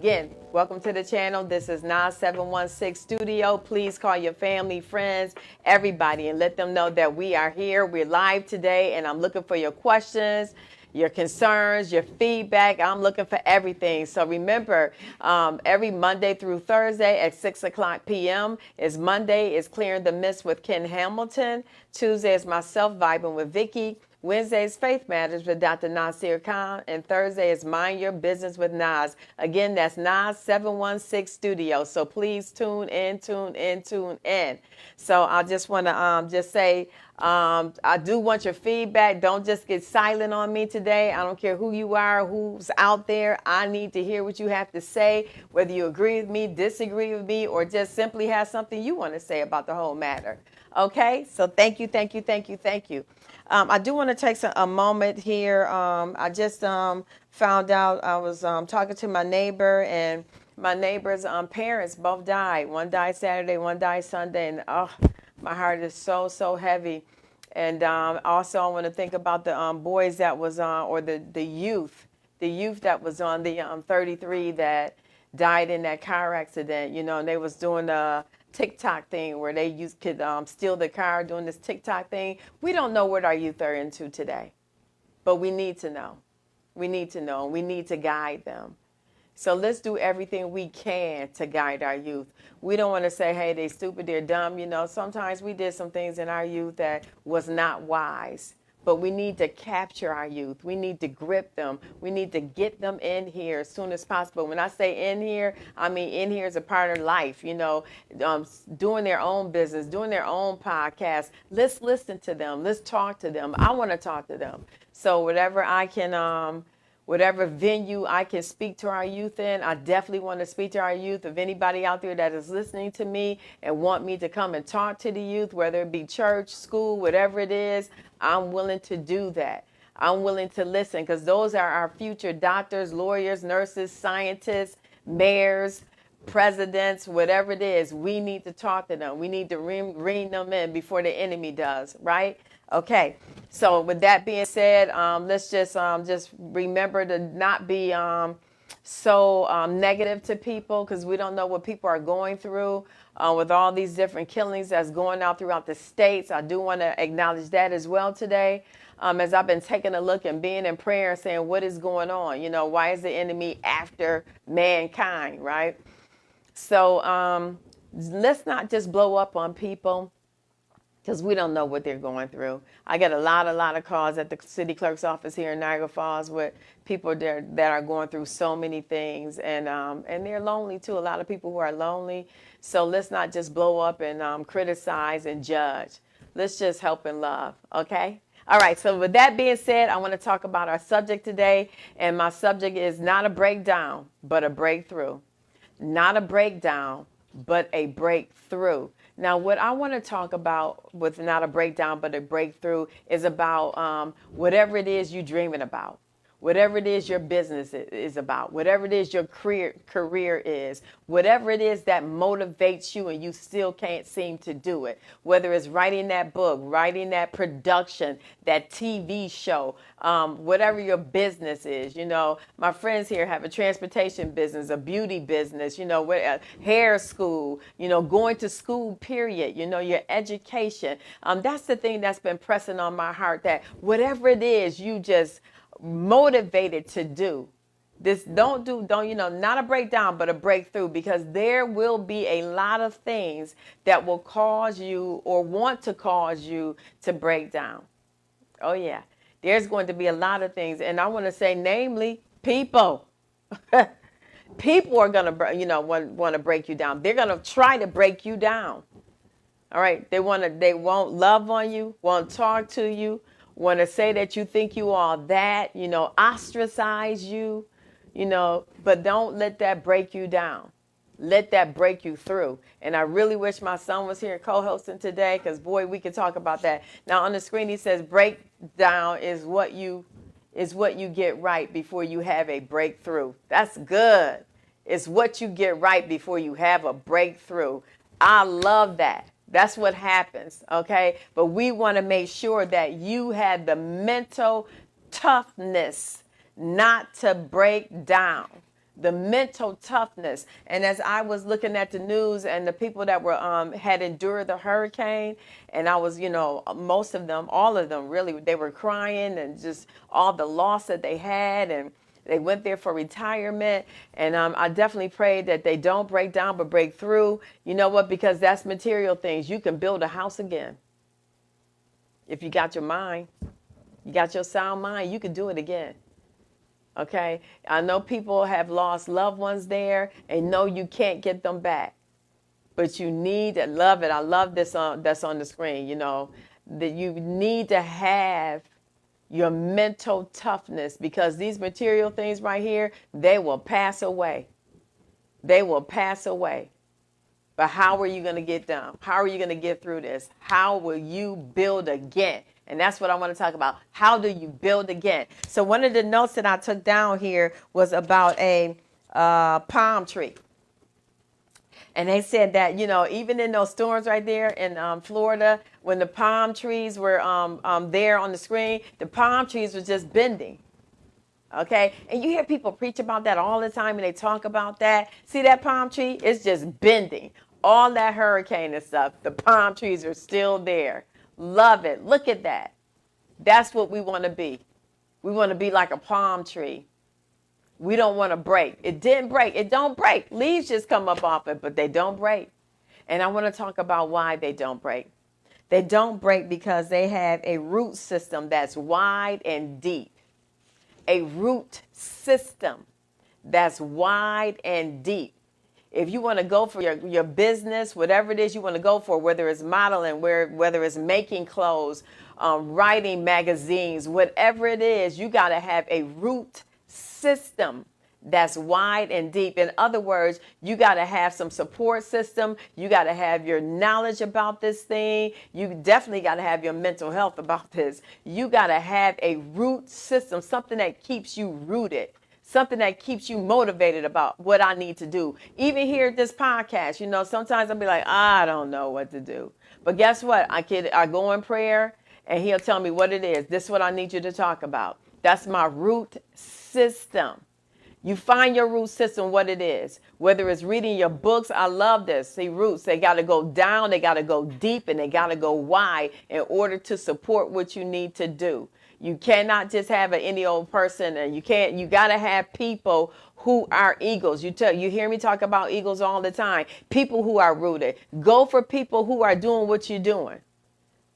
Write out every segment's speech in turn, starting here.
Again, welcome to the channel. This is Nas 716 Studio. Please call your family, friends, everybody, and let them know that we are here. We're live today, and I'm looking for your questions, your concerns, your feedback. I'm looking for everything. So remember, every Monday through Thursday at 6 o'clock p.m. is Monday is Clearing the Mist with Ken Hamilton. Tuesday is myself vibing with Vicky. Wednesday is Faith Matters with Dr. Nasir Khan, and Thursday is Mind Your Business with Nas. Again, that's Nas 716 Studio. So please tune in, tune in, tune in. So I just want to just say, I do want your feedback. Don't just get silent on me today. I don't care who you are, who's out there. I need to hear what you have to say, whether you agree with me, disagree with me, or just simply have something you want to say about the whole matter. Okay? So thank you, thank you, thank you, thank you. I do want to take a moment here. I just found out I was talking to my neighbor, and my neighbor's parents both died. One died Saturday, one died Sunday, and my heart is so, so heavy. And also I want to think about the boys that was on, or the youth that was on the 33 that died in that car accident, you know, and they was doing the TikTok thing where they could steal the car doing this TikTok thing. We don't know what our youth are into today, but we need to know. We need to know. We need to guide them. So let's do everything we can to guide our youth. We don't want to say, hey, they stupid, they're dumb. You know, sometimes we did some things in our youth that was not wise. But we need to capture our youth. We need to grip them. We need to get them in here as soon as possible. When I say in here, I mean in here as a part of life, you know, doing their own business, doing their own podcast. Let's listen to them. Let's talk to them. I want to talk to them. So whatever I can, whatever venue I can speak to our youth in, I definitely want to speak to our youth. If anybody out there that is listening to me and want me to come and talk to the youth, whether it be church, school, whatever it is, I'm willing to do that. I'm willing to listen, because those are our future doctors, lawyers, nurses, scientists, mayors, presidents, whatever it is. We need to talk to them. We need to rein them in before the enemy does, right? Okay, so with that being said, let's just remember to not be so negative to people, because we don't know what people are going through with all these different killings that's going out throughout the states. I do want to acknowledge that as well today, as I've been taking a look and being in prayer and saying, what is going on? You know, why is the enemy after mankind, right? So let's not just blow up on people, because we don't know what they're going through. I get a lot of calls at the city clerk's office here in Niagara Falls with people there that are going through so many things, and they're lonely too. A lot of people who are lonely. So let's not just blow up and criticize and judge. Let's just help and love, okay? All right, so with that being said, I want to talk about our subject today, and my subject is not a breakdown, but a breakthrough. Not a breakdown, but a breakthrough. Now, what I want to talk about with not a breakdown, but a breakthrough is about whatever it is you're dreaming about, whatever it is your business is about, whatever it is your career is, whatever it is that motivates you and you still can't seem to do it, whether it's writing that book, writing that production, that TV show, whatever your business is. You know, my friends here have a transportation business, a beauty business, you know, a hair school, you know, going to school, period, you know, your education. That's the thing that's been pressing on my heart, that whatever it is you just motivated to do this, don't you know, not a breakdown, but a breakthrough, because there will be a lot of things that will cause you or want to cause you to break down. Oh yeah, there's going to be a lot of things, and I want to say, namely, people. People are gonna, you know, want to break you down. They're gonna try to break you down. All right, they won't love on you, won't talk to you, want to say that you think you are that, you know, ostracize you, you know, but don't let that break you down. Let that break you through. And I really wish my son was here co-hosting today, because boy, we could talk about that. Now on the screen he says breakdown is what you get right before you have a breakthrough. That's good. It's what you get right before you have a breakthrough. I love that. That's what happens, okay? But we want to make sure that you had the mental toughness not to break down. the mental toughness. And as I was looking at the news and the people that were had endured the hurricane, and I was, most of them, all of them really, they were crying and just all the loss that they had, and they went there for retirement. And I definitely pray that they don't break down but break through. You know what? Because that's material things. You can build a house again. If you got your mind, you got your sound mind, you can do it again. Okay, I know people have lost loved ones there and know you can't get them back, but you need to love it. I love this that's on the screen, that you need to have your mental toughness, because these material things right here, they will pass away. They will pass away. But how are you going to get down? How are you going to get through this? How will you build again? And that's what I want to talk about. How do you build again? So one of the notes that I took down here was about a palm tree. And they said that, even in those storms right there in Florida, when the palm trees were there on the screen, the palm trees were just bending. Okay. And you hear people preach about that all the time, and they talk about that. See that palm tree? It's just bending. All that hurricane and stuff, the palm trees are still there. Love it. Look at that. That's what we want to be. We want to be like a palm tree. We don't want to break. It didn't break. It don't break. Leaves just come up off it, but they don't break. And I want to talk about why they don't break. They don't break because they have a root system that's wide and deep. A root system that's wide and deep. If you want to go for your business, whatever it is you want to go for, whether it's modeling, whether it's making clothes, writing magazines, whatever it is, you got to have a root system that's wide and deep. In other words, you got to have some support system. You got to have your knowledge about this thing. You definitely got to have your mental health about this. You got to have a root system, something that keeps you rooted. Something that keeps you motivated about what I need to do. Even here at this podcast, sometimes I'll be like, I don't know what to do. But guess what? I go in prayer and he'll tell me what it is. This is what I need you to talk about. That's my root system. You find your root system, what it is. Whether it's reading your books, I love this. See, roots, they got to go down, they got to go deep, and they got to go wide in order to support what you need to do. You cannot just have any old person, and you got to have people who are eagles. You hear me talk about eagles all the time. People who are rooted. Go for people who are doing what you're doing.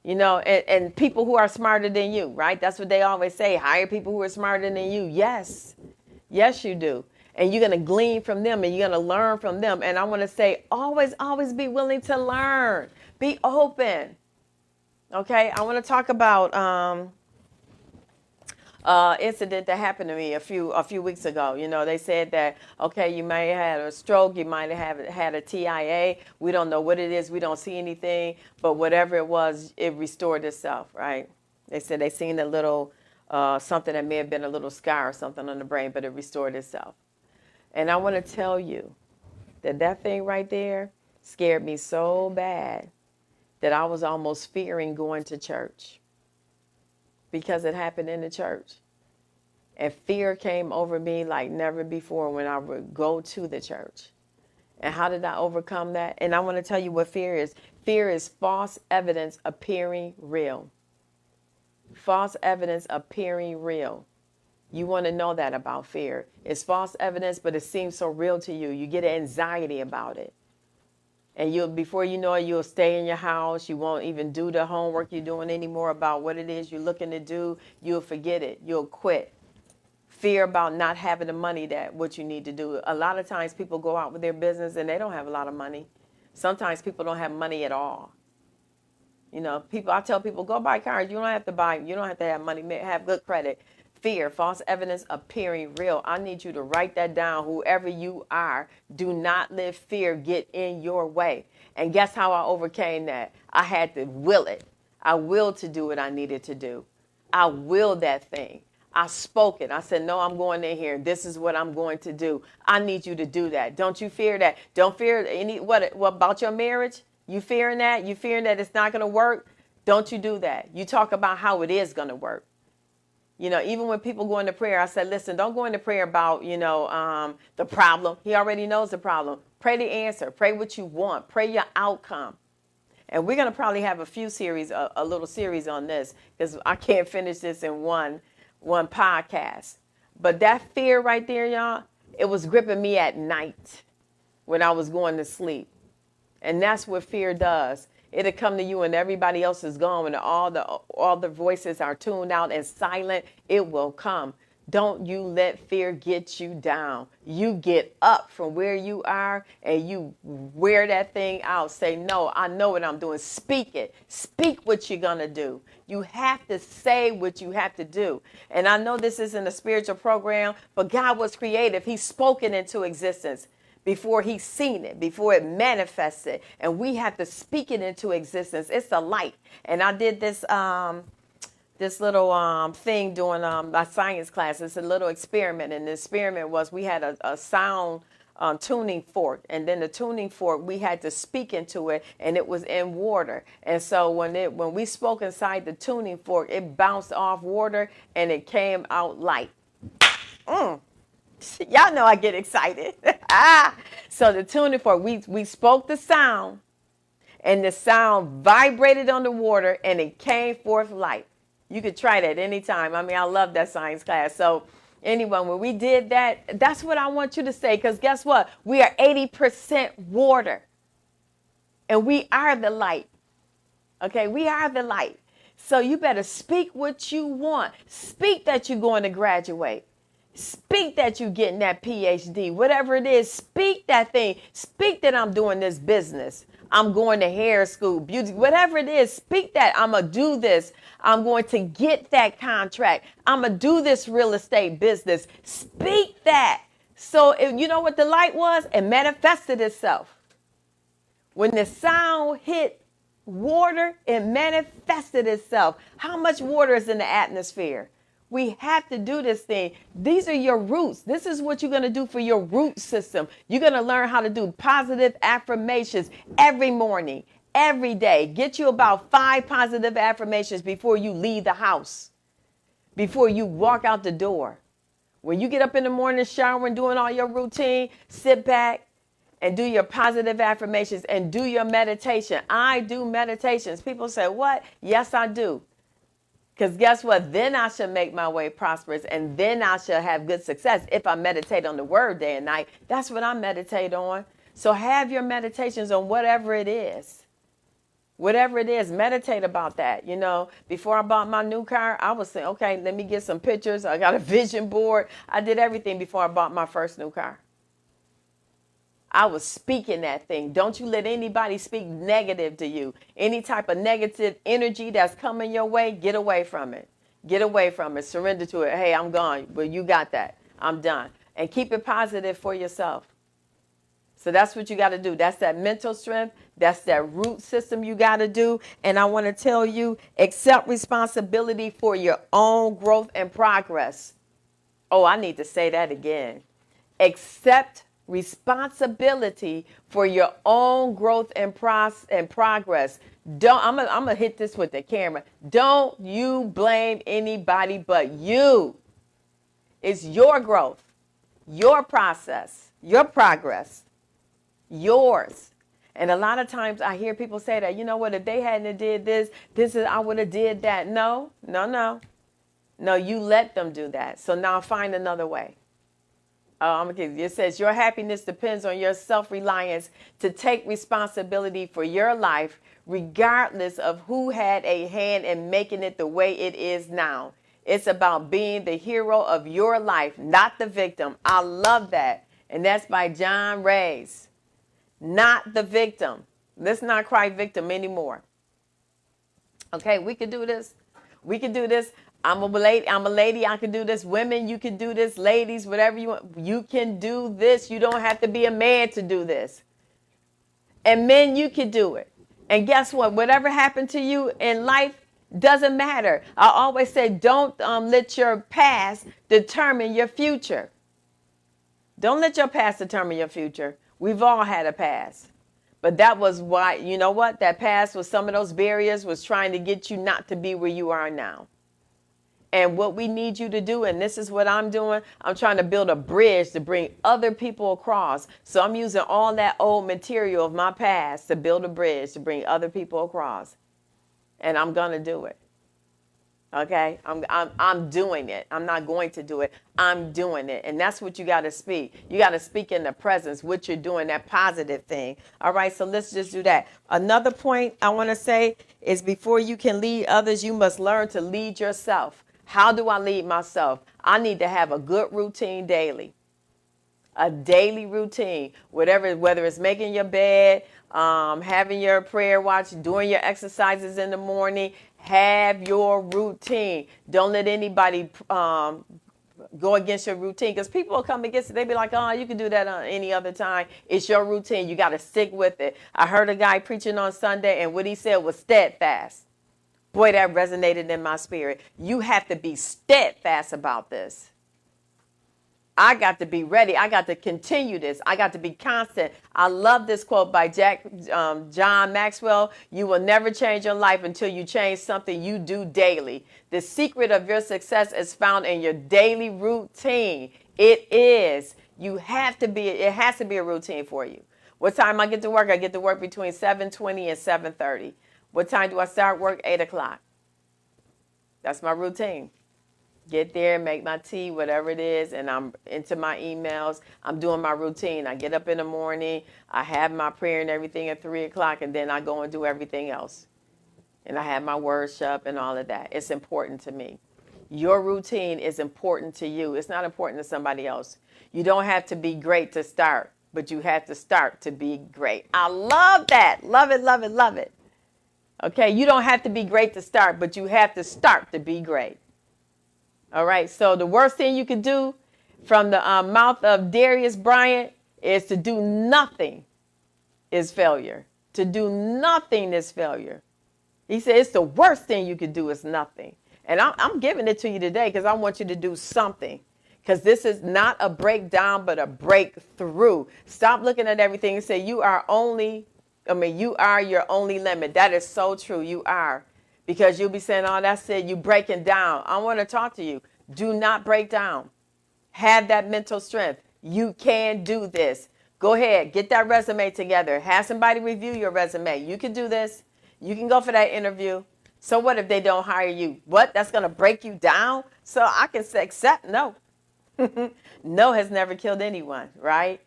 And people who are smarter than you, right? That's what they always say. Hire people who are smarter than you. Yes. Yes, you do. And you're going to glean from them, and you're going to learn from them. And I want to say, always, always be willing to learn. Be open. Okay. I want to talk about, incident that happened to me a few weeks ago. They said that, okay, you may have had a stroke, you might have had a TIA. We don't know what it is. We don't see anything, but whatever it was, it restored itself, right? They said they seen a little, something that may have been a little scar or something on the brain, but it restored itself. And I want to tell you that thing right there scared me so bad that I was almost fearing going to church. Because it happened in the church. And fear came over me like never before when I would go to the church. And how did I overcome that? And I want to tell you what fear is. Fear is false evidence appearing real. False evidence appearing real. You want to know that about fear. It's false evidence, but it seems so real to you. You get anxiety about it. And before you know it, you'll stay in your house. You won't even do the homework you're doing anymore about what it is you're looking to do. You'll forget it. You'll quit. Fear about not having the money what you need to do. A lot of times people go out with their business and they don't have a lot of money. Sometimes people don't have money at all. I tell people, go buy cars. You don't have to have money, have good credit. Fear, false evidence appearing real. I need you to write that down. Whoever you are, do not let fear get in your way. And guess how I overcame that? I had to will it. I willed to do what I needed to do. I willed that thing. I spoke it. I said, no, I'm going in here. This is what I'm going to do. I need you to do that. Don't you fear that? Don't fear what about your marriage? You fearing that? You fearing that it's not going to work? Don't you do that. You talk about how it is going to work. You know, even when people go into prayer, I said, listen, don't go into prayer about, the problem. He already knows the problem. Pray the answer. Pray what you want. Pray your outcome. And we're going to probably have a little series on this, because I can't finish this in one podcast. But that fear right there, y'all, it was gripping me at night when I was going to sleep. And that's what fear does. It'll come to you when everybody else is gone, when all the voices are tuned out and silent. It will come. Don't you let fear get you down. You get up from where you are and you wear that thing out. Say, no, I know what I'm doing. Speak it. Speak what you're going to do. You have to say what you have to do. And I know this isn't a spiritual program, but God was creative. He spoke it into existence before he's seen it, before it manifested. And we have to speak it into existence. It's a light. And I did this little thing during my science class. It's a little experiment. And the experiment was we had a sound tuning fork. And then the tuning fork, we had to speak into it, and it was in water. And so when we spoke inside the tuning fork, it bounced off water and it came out light. Y'all know I get excited. So the tuning fork, we spoke the sound, and the sound vibrated on the water, and it came forth light. You could try that anytime. I mean, I love that science class. So anyway, when we did that, that's what I want you to say, because guess what? We are 80% water, and we are the light. Okay, we are the light. So you better speak what you want. Speak that you're going to graduate. Speak that you're getting that PhD, whatever it is. Speak that thing. Speak that I'm doing this business. I'm going to hair school, beauty, whatever it is. Speak that I'm going to do this. I'm going to get that contract. I'm going to do this real estate business. Speak that. So you know what the light was? It manifested itself. When the sound hit water, it manifested itself. How much water is in the atmosphere? We have to do this thing. These are your roots. This is what you're going to do for your root system. You're going to learn how to do positive affirmations every morning, every day. Get you about 5 positive affirmations before you leave the house, before you walk out the door. When you get up in the morning, showering, doing all your routine, sit back and do your positive affirmations and do your meditation. I do meditations. People say, what? Yes, I do. Because guess what? Then I shall make my way prosperous, and then I shall have good success if I meditate on the word day and night. That's what I meditate on. So have your meditations on whatever it is. Whatever it is, meditate about that. You know, before I bought my new car, I was saying, okay, let me get some pictures. I got a vision board. I did everything before I bought my first new car. I was speaking that thing. Don't you let anybody speak negative to you. Any type of negative energy that's coming your way, get away from it. Get away from it. Surrender to it. Hey, I'm gone. Well, you got that. I'm done. And keep it positive for yourself. So that's what you got to do. That's that mental strength. That's that root system you got to do. And I want to tell you, accept responsibility for your own growth and progress. Oh, I need to say that again. Accept responsibility for your own growth and progress. I'm gonna hit this with the camera. Don't you blame anybody but you. It's your growth, your process, your progress, yours. And a lot of times I hear people say that, you know what, if they hadn't did this, I would have did that. No, you let them do that. So now find another way. It says your happiness depends on your self-reliance to take responsibility for your life, regardless of who had a hand in making it the way it is now. It's about being the hero of your life, not the victim. I love that. And that's by John Rays. Not the victim. Let's not cry victim anymore. Okay, we can do this. We can do this. I'm a lady. I can do this. Women, you can do this. Ladies, whatever you want. You can do this. You don't have to be a man to do this. And men, you can do it. And guess what? Whatever happened to you in life doesn't matter. I always say, don't let your past determine your future. Don't let your past determine your future. We've all had a past. But that was why, you know what? That past was some of those barriers was trying to get you not to be where you are now. And what we need you to do, and this is what I'm doing, I'm trying to build a bridge to bring other people across. So I'm using all that old material of my past to build a bridge to bring other people across. And I'm going to do it. Okay, I'm doing it. I'm not going to do it. I'm doing it. And that's what you got to speak. You got to speak in the presence, what you're doing, that positive thing. All right, so let's just do that. Another point I want to say is before you can lead others, you must learn to lead yourself. How do I lead myself? I need to have a good routine daily. A daily routine, whether it's making your bed, having your prayer watch, doing your exercises in the morning. Have your routine. Don't let anybody go against your routine, because people will come against it. They be like, oh, you can do that on any other time. It's your routine. You got to stick with it. I heard a guy preaching on Sunday, and what he said was steadfast. Boy, that resonated in my spirit. You have to be steadfast about this. I got to be ready. I got to continue this. I got to be constant. I love this quote by John Maxwell. You will never change your life until you change something you do daily. The secret of your success is found in your daily routine. It is. It has to be a routine for you. What time I get to work? I get to work between 7:20 and 7:30. What time do I start work? 8 o'clock. That's my routine. Get there, make my tea, whatever it is, and I'm into my emails. I'm doing my routine. I get up in the morning. I have my prayer and everything at 3 o'clock, and then I go and do everything else. And I have my worship and all of that. It's important to me. Your routine is important to you. It's not important to somebody else. You don't have to be great to start, but you have to start to be great. I love that. Love it, love it, love it. Okay, you don't have to be great to start, but you have to start to be great. All right, so the worst thing you could do from the mouth of Darius Bryant is to do nothing is failure. To do nothing is failure. He said it's the worst thing you could do is nothing. And I'm giving it to you today because I want you to do something. Because this is not a breakdown, but a breakthrough. Stop looking at everything and say you are your only limit. That is so true. You are. Because you'll be saying, oh, that's it. You breaking down. I want to talk to you. Do not break down. Have that mental strength. You can do this. Go ahead. Get that resume together. Have somebody review your resume. You can do this. You can go for that interview. So what if they don't hire you? What? That's going to break you down? So I can say, accept no. No has never killed anyone, right?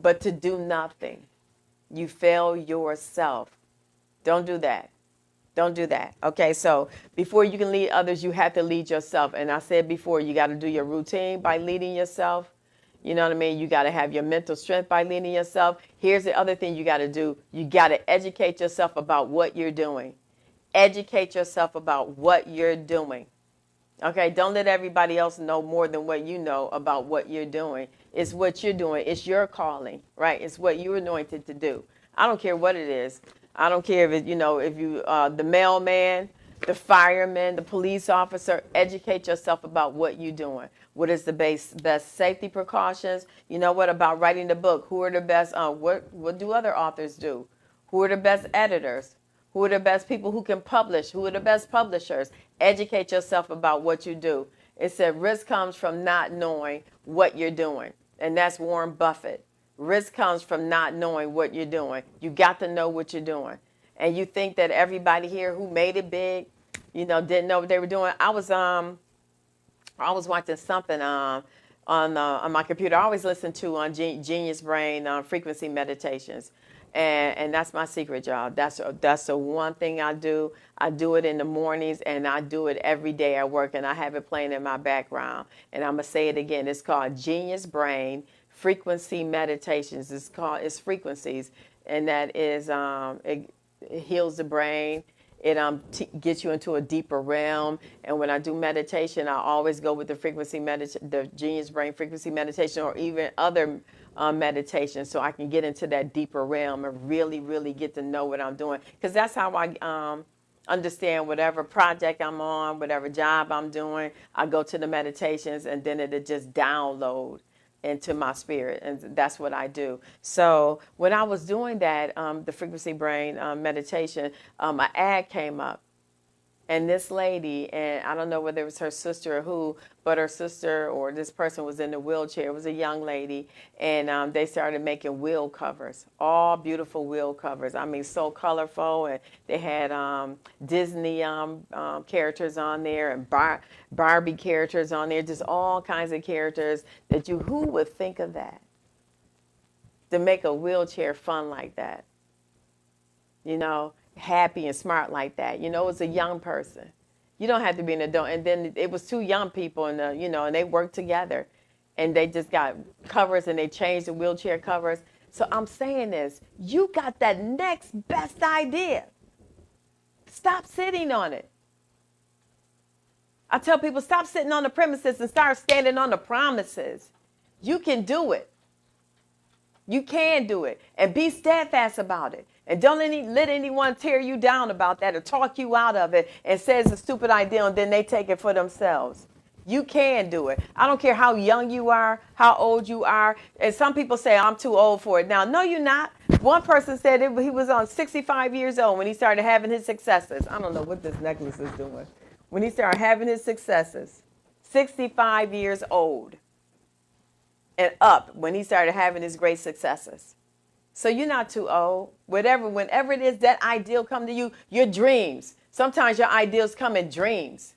But to do nothing. You fail yourself. Don't do that. Don't do that. Okay, so before you can lead others, you have to lead yourself. And I said before, you got to do your routine by leading yourself. You know what I mean? You got to have your mental strength by leading yourself. Here's the other thing you got to do. You got to educate yourself about what you're doing. Educate yourself about what you're doing. Okay, don't let everybody else know more than what you know about what you're doing. It's what you're doing. It's your calling, right? It's what you're anointed to do. I don't care what it is. I don't care if the mailman, the fireman, the police officer. Educate yourself about what you're doing. What is the best safety precautions? You know what about writing the book? Who are the best? What do other authors do? Who are the best editors? Who are the best people who can publish? Who are the best publishers? Educate yourself about what you do. It said risk comes from not knowing what you're doing, and that's Warren Buffett. Risk comes from not knowing what you're doing. You got to know what you're domy And you think that everybody here who made it big, didn't know what they were doing. I was watching something on my computer. I always listen to on Genius Brain frequency meditations, and that's my secret, y'all. That's the one thing I do. I do it in the mornings, and I do it every day at work, and I have it playing in my background. And I'm gonna say it again. It's called Genius Brain Frequency Meditations. It's frequencies, and that is it heals the brain. It gets you into a deeper realm. And when I do meditation, I always go with the Genius Brain Frequency Meditation, or even other meditations, so I can get into that deeper realm and really, really get to know what I'm doing. Because that's how I understand whatever project I'm on, whatever job I'm doing. I go to the meditations, and then it'll just download into my spirit, and that's what I do. So when I was doing that, the frequency brain meditation, an ad came up, And this lady, and I don't know whether it was her sister or who, but her sister or this person was in the wheelchair. It was a young lady, and they started making wheel covers, all beautiful wheel covers. I mean, so colorful, and they had Disney characters on there and Barbie characters on there, just all kinds of characters that who would think of that? To make a wheelchair fun like that, happy and smart like that. It was a young person. You don't have to be an adult. And then it was two young people, and and they worked together, and they just got covers, and they changed the wheelchair covers. So I'm saying this: you got that next best idea. Stop sitting on it. I tell people, stop sitting on the premises and start standing on the promises. You can do it. You can do it, and be steadfast about it. And don't let anyone tear you down about that or talk you out of it and say it's a stupid idea, and then they take it for themselves. You can do it. I don't care how young you are, how old you are. And some people say, I'm too old for it now. No, you're not. One person said he was on 65 years old when he started having his successes. I don't know what this necklace is doing. When he started having his successes, 65 years old and up when he started having his great successes. So you're not too old. Whenever it is that ideal come to you, your dreams. Sometimes your ideals come in dreams.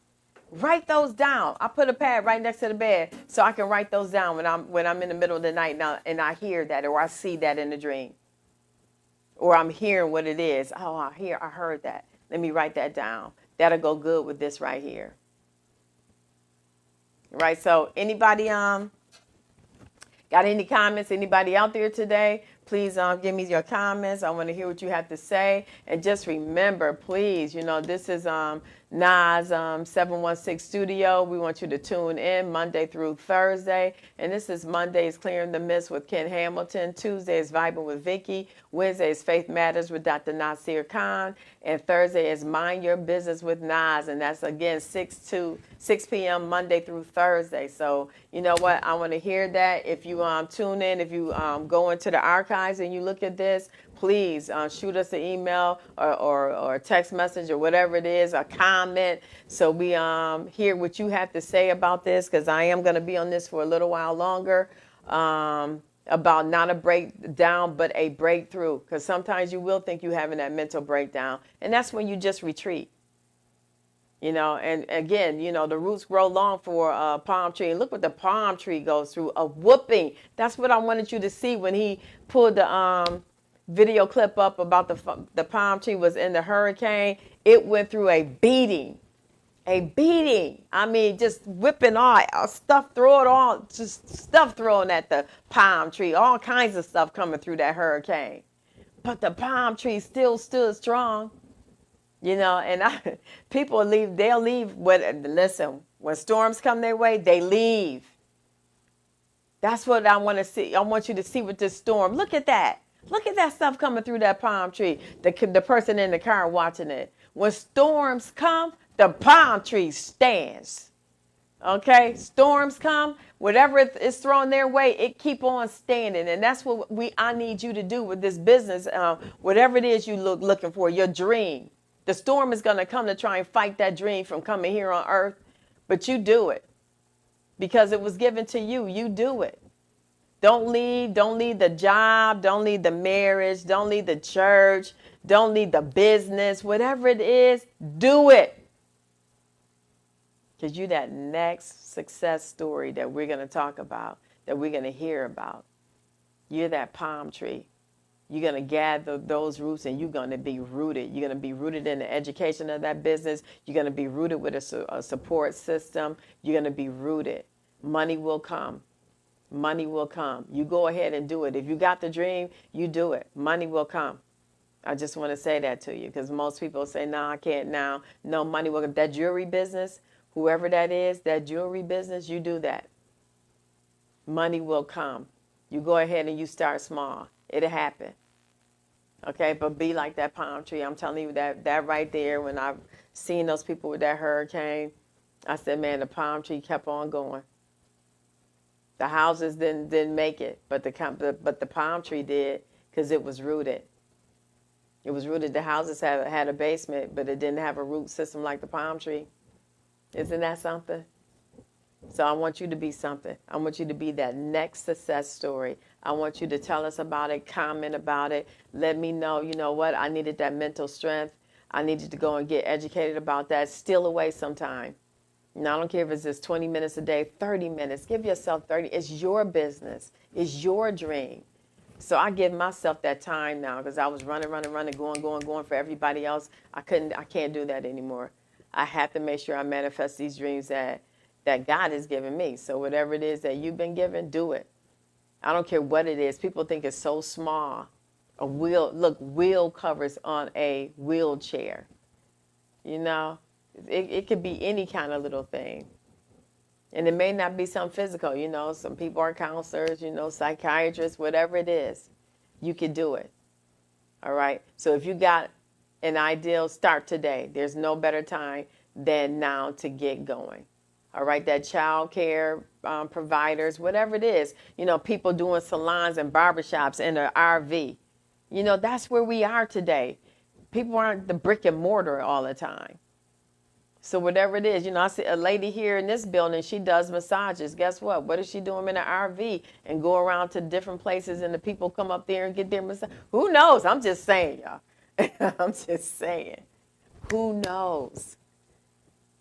Write those down. I put a pad right next to the bed so I can write those down when I'm in the middle of the night now, and I hear that, or I see that in the dream. Or I'm hearing what it is. Oh, I heard that. Let me write that down. That'll go good with this right here. Right? So anybody got any comments? Anybody out there today? Please give me your comments. I want to hear what you have to say. And just remember, please, this is Nas 716 Studio. We want you to tune in Monday through Thursday. And this is Monday's Clearing the Mist with Ken Hamilton. Tuesday is Vibing with Vicky. Wednesday is Faith Matters with Dr. Nasir Khan. And Thursday is Mind Your Business with Nas. And that's, again, 6 p.m. Monday through Thursday. So, you know what? I want to hear that. If you tune in, if you go into the archives and you look at this, please shoot us an email or a text message or whatever it is, a comment, so we hear what you have to say about this, because I am going to be on this for a little while longer, about not a breakdown, but a breakthrough, because sometimes you will think you're having that mental breakdown, and that's when you just retreat. And again, the roots grow long for a palm tree. And look what the palm tree goes through, a whooping. That's what I wanted you to see when he pulled the video clip up about the palm tree was in the hurricane. It went through a beating. A beating. I mean, just whipping all stuff, just stuff thrown at the palm tree. All kinds of stuff coming through that hurricane. But the palm tree still stood strong. And people leave, they'll leave. Listen, when storms come their way, they leave. That's what I want to see. I want you to see with this storm. Look at that. Look at that stuff coming through that palm tree. The person in the car watching it. When storms come, the palm tree stands. Okay? Storms come, whatever is thrown their way, it keep on standing. And that's what I need you to do with this business. Whatever it is you looking for, your dream. The storm is going to come to try and fight that dream from coming here on earth, but you do it because it was given to you. You do it. Don't leave the job. Don't leave the marriage. Don't leave the church. Don't leave the business. Whatever it is, do it. Because you're that next success story that we're going to talk about, that we're going to hear about. You're that palm tree. You're going to gather those roots and you're going to be rooted. You're going to be rooted in the education of that business. You're going to be rooted with a support system. You're going to be rooted. Money will come. Money will come. You go ahead and do it. If you got the dream, you do it. Money will come. I just want to say that to you, because most people say, no, I can't now. No, money will come. That jewelry business, whoever that is, that jewelry business, you do that. Money will come. You go ahead and you start small. It'll happen. Okay, but be like that palm tree. I'm telling you that right there, when I've seen those people with that hurricane, I said, man, the palm tree kept on going. The houses didn't make it, but the palm tree did, because it was rooted. It was rooted. The houses had a basement, but it didn't have a root system like the palm tree. Isn't that something? So I want you to be something. I want you to be that next success story. I want you to tell us about it, comment about it. Let me know, you know what, I needed that mental strength. I needed to go and get educated about that. Steal away some time. Now, I don't care if it's just 20 minutes a day, 30 minutes. Give yourself 30. It's your business. It's your dream. So I give myself that time now because I was running, going for everybody else. I can't do that anymore. I have to make sure I manifest these dreams that God has given me. So whatever it is that you've been given, do it. I don't care what it is. People think it's so small. A wheel, look, wheel covers on a wheelchair. You know, it could be any kind of little thing. And it may not be something physical, you know. Some people are counselors, you know, psychiatrists, whatever it is. You can do it. All right? So if you got an ideal, start today. There's no better time than now to get going. All right? That child care providers, whatever it is. You know, people doing salons and barbershops in an RV. You know, that's where we are today. People aren't the brick and mortar all the time. So whatever it is, you know, I see a lady here in this building, she does massages. Guess what? What is she doing in an RV and go around to different places and the people come up there and get their massage? Who knows? I'm just saying, y'all. I'm just saying. Who knows?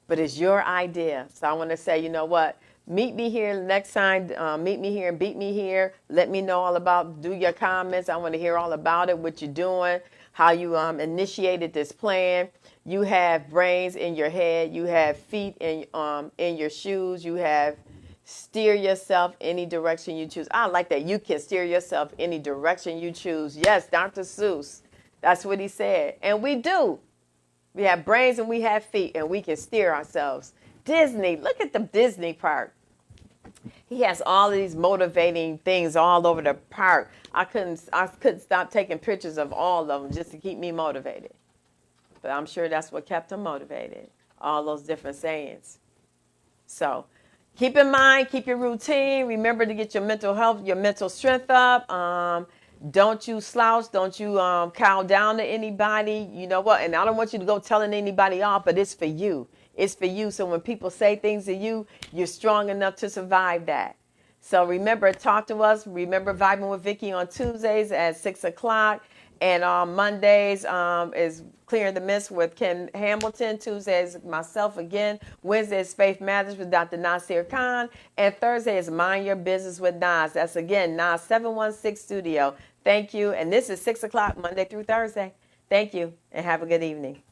But it's your idea. So I want to say, you know what? Meet me here next time. Meet me here and beat me here. Let me know all about, do your comments. I want to hear all about it, what you're doing, how you initiated this plan. You have brains in your head. You have feet in your shoes. You have steer yourself any direction you choose. I like that. You can steer yourself any direction you choose. Yes, Dr. Seuss. That's what he said. And we do. We have brains and we have feet and we can steer ourselves. Disney, look at the Disney park. He has all of these motivating things all over the park. I couldn't stop taking pictures of all of them just to keep me motivated. But I'm sure that's what kept him motivated. All those different sayings. So keep in mind, keep your routine. Remember to get your mental health, your mental strength up. Don't you slouch. Don't you cow down to anybody. You know what? And I don't want you to go telling anybody off, but it's for you. It's for you. So when people say things to you, you're strong enough to survive that. So remember, talk to us. Remember Vibing with Vicky on Tuesdays at 6 o'clock. And on Mondays is Clearing the Mist with Ken Hamilton. Tuesdays, myself again. Wednesday is Faith Matters with Dr. Nasir Khan. And Thursday is Mind Your Business with Nas. That's again, Nas 716 Studio. Thank you. And this is 6 o'clock Monday through Thursday. Thank you and have a good evening.